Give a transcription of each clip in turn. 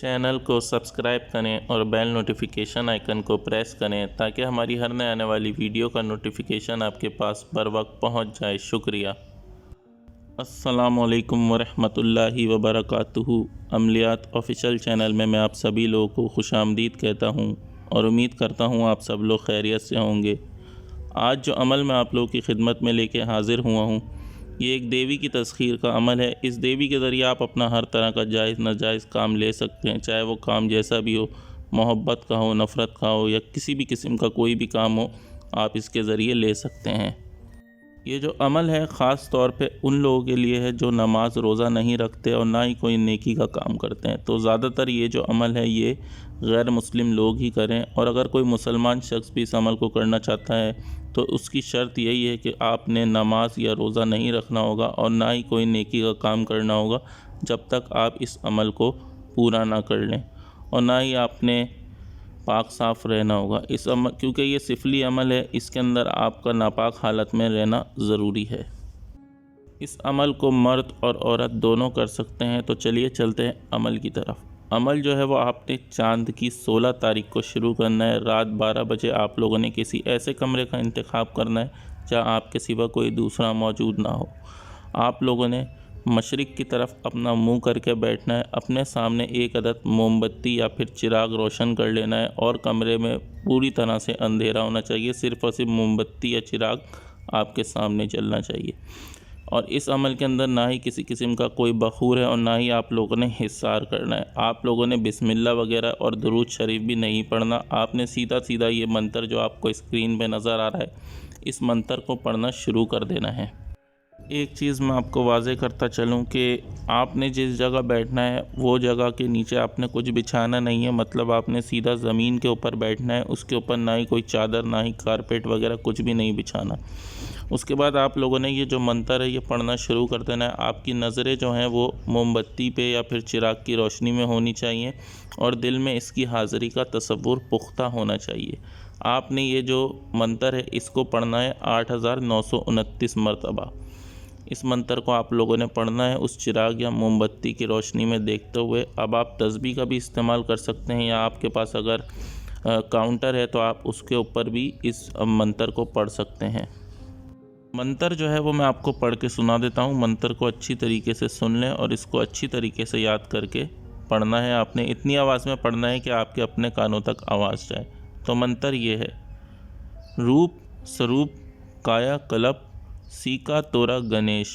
Channel को subscribe करें और बेल नोटिफिकेशन आइकन को प्रेस करें ताकि हमारी हर नए आने वाली वीडियो का नोटिफिकेशन आपके पास बर वक्त पहुँच जाए। शुक्रिया। अस्सलामुअलैकुम वरहमतुल्लाहि वबरकातुहू। अमलियात ऑफिशियल चैनल में मैं आप सभी लोगों को खुशामदीद कहता हूँ और उम्मीद करता हूँ आप सब लोग खैरियत से होंगे। आज जो अमल मैं आप लोगों की खिदमत में लेके हाज़िर हुआ हूँ, ये एक देवी की तस्खीर का अमल है। इस देवी के ज़रिए आप अपना हर तरह का जायज़ नाजायज़ काम ले सकते हैं, चाहे वो काम जैसा भी हो, मोहब्बत का हो, नफ़रत का हो या किसी भी किस्म का कोई भी काम हो, आप इसके ज़रिए ले सकते हैं। ये जो अमल है ख़ास तौर पे उन लोगों के लिए है जो नमाज रोज़ा नहीं रखते और ना ही कोई नेकी का काम करते हैं। तो ज़्यादातर ये जो अमल है ये गैर मुस्लिम लोग ही करें, और अगर कोई मुसलमान शख्स भी इस अमल को करना चाहता है तो उसकी शर्त यही है कि आपने नमाज या रोज़ा नहीं रखना होगा और ना ही कोई नेकी का काम करना होगा जब तक आप इस अमल को पूरा ना कर लें, और ना ही आपने पाक साफ़ रहना होगा। इस अमल क्योंकि ये सिफली अमल है, इसके अंदर आपका नापाक हालत में रहना ज़रूरी है। इस अमल को मर्द और औरत दोनों कर सकते हैं। तो चलिए चलते हैं अमल की तरफ। अमल जो है वो आपने चाँद की 16 तारीख को शुरू करना है। रात 12 बजे आप लोगों ने किसी ऐसे कमरे का इंतखाब करना है जहाँ आपके सिवा कोई दूसरा मौजूद ना हो। आप लोगों ने मशरिक़ की तरफ अपना मुंह करके बैठना है। अपने सामने एक अदद मोमबत्ती या फिर चिराग रोशन कर लेना है और कमरे में पूरी तरह से अंधेरा होना चाहिए। सिर्फ़ और सिर्फ मोमबत्ती या चिराग आपके सामने जलना चाहिए। और इस अमल के अंदर ना ही किसी किस्म का कोई बखूर है और ना ही आप लोगों ने हिस्सार करना है। आप लोगों ने बिस्मिल्लाह वगैरह और दुरूद शरीफ भी नहीं पढ़ना। आपने सीधा सीधा ये मंत्र जो आपको स्क्रीन पे नज़र आ रहा है, इस मंत्र को पढ़ना शुरू कर देना है। एक चीज़ मैं आपको वाज़े करता चलूँ कि आपने जिस जगह बैठना है वो जगह के नीचे आपने कुछ बिछाना नहीं है। मतलब आपने सीधा ज़मीन के ऊपर बैठना है, उसके ऊपर ना ही कोई चादर, ना ही कारपेट वगैरह कुछ भी नहीं बिछाना। उसके बाद आप लोगों ने ये जो मंत्र है ये पढ़ना शुरू कर देना है। आपकी नज़रें जो हैं वो मोमबत्ती पे या फिर चिराग की रोशनी में होनी चाहिए और दिल में इसकी हाज़िरी का तसव्वुर पुख्ता होना चाहिए। आपने ये जो मंत्र है इसको पढ़ना है 8929 मरतबा। इस मंत्र को आप लोगों ने पढ़ना है उस चिराग या मोमबत्ती की रोशनी में देखते हुए। अब आप तस्बीह का भी इस्तेमाल कर सकते हैं, या आपके पास अगर काउंटर है तो आप उसके ऊपर भी इस मंत्र को पढ़ सकते हैं। मंत्र जो है वो मैं आपको पढ़ के सुना देता हूँ। मंत्र को अच्छी तरीके से सुन लें और इसको अच्छी तरीके से याद करके पढ़ना है। आपने इतनी आवाज़ में पढ़ना है कि आपके अपने कानों तक आवाज़ जाए। तो मंत्र ये है: रूप स्वरूप काया कल्प सीका तोरा गणेश।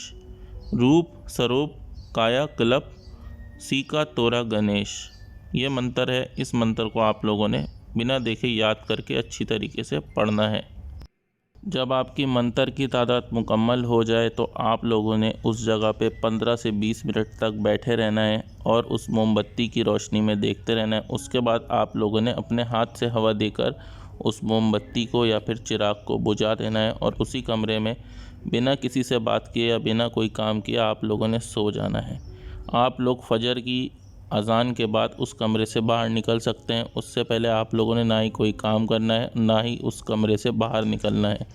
रूप स्वरूप काया कल्प सीका तोरा गणेश। ये मंत्र है। इस मंत्र को आप लोगों ने बिना देखे याद करके अच्छी तरीके से पढ़ना है। जब आपकी मंत्र की तादाद मुकम्मल हो जाए तो आप लोगों ने उस जगह पे 15 से 20 मिनट तक बैठे रहना है और उस मोमबत्ती की रोशनी में देखते रहना है। उसके बाद आप लोगों ने अपने हाथ से हवा देकर उस मोमबत्ती को या फिर चिराग को बुझा देना है और उसी कमरे में बिना किसी से बात किए या बिना कोई काम किए आप लोगों ने सो जाना है। आप लोग फजर की अज़ान के बाद उस कमरे से बाहर निकल सकते हैं। उससे पहले आप लोगों ने ना ही कोई काम करना है, ना ही उस कमरे से बाहर निकलना है।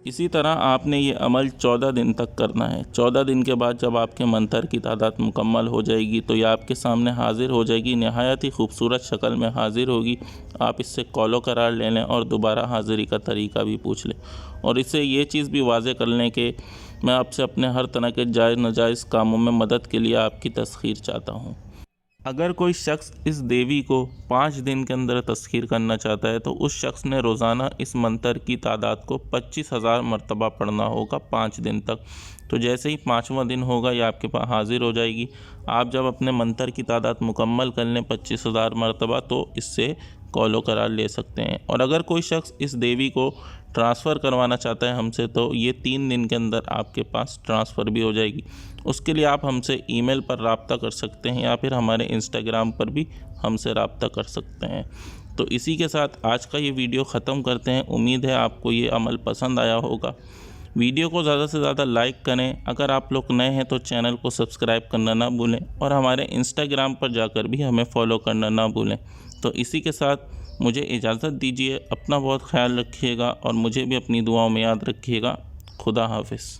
इसी तरह आपने ये अमल 14 दिन तक करना है। 14 दिन के बाद जब आपके मंत्र की तादाद मुकम्मल हो जाएगी तो ये आपके सामने हाज़िर हो जाएगी। नहायत ही खूबसूरत शक्ल में हाज़िर होगी। आप इससे कॉलो करार ले लें और दोबारा हाज़िरी का तरीका भी पूछ लें, और इससे ये चीज़ भी वाज़े कर लें कि मैं आपसे अपने हर तरह के जायज़ नाजायज़ कामों में मदद के लिए आपकी तस्खीर चाहता हूँ। अगर कोई शख्स इस देवी को 5 दिन के अंदर तस्खीर करना चाहता है तो उस शख्स ने रोज़ाना इस मंत्र की तादाद को 25,000 मरतबा पढ़ना होगा 5 दिन तक। तो जैसे ही 5वां दिन होगा ये आपके पास हाज़िर हो जाएगी। आप जब अपने मंत्र की तादाद मुकम्मल कर लें 25,000 मरतबा तो इससे कॉलो करार ले सकते हैं। और अगर कोई शख्स इस देवी को ट्रांसफ़र करवाना चाहता है हमसे तो ये 3 दिन के अंदर आपके पास ट्रांसफ़र भी हो जाएगी। उसके लिए आप हमसे ईमेल पर रब्ता कर सकते हैं या फिर हमारे इंस्टाग्राम पर भी हमसे रब्ता कर सकते हैं। तो इसी के साथ आज का ये वीडियो ख़त्म करते हैं। उम्मीद है आपको ये अमल पसंद आया होगा। वीडियो को ज़्यादा से ज़्यादा लाइक करें। अगर आप लोग नए हैं तो चैनल को सब्सक्राइब करना ना भूलें और हमारे इंस्टाग्राम पर जाकर भी हमें फ़ॉलो करना ना भूलें। तो इसी के साथ मुझे इजाज़त दीजिए। अपना बहुत ख्याल रखिएगा और मुझे भी अपनी दुआओं में याद रखिएगा। खुदा हाफिज़।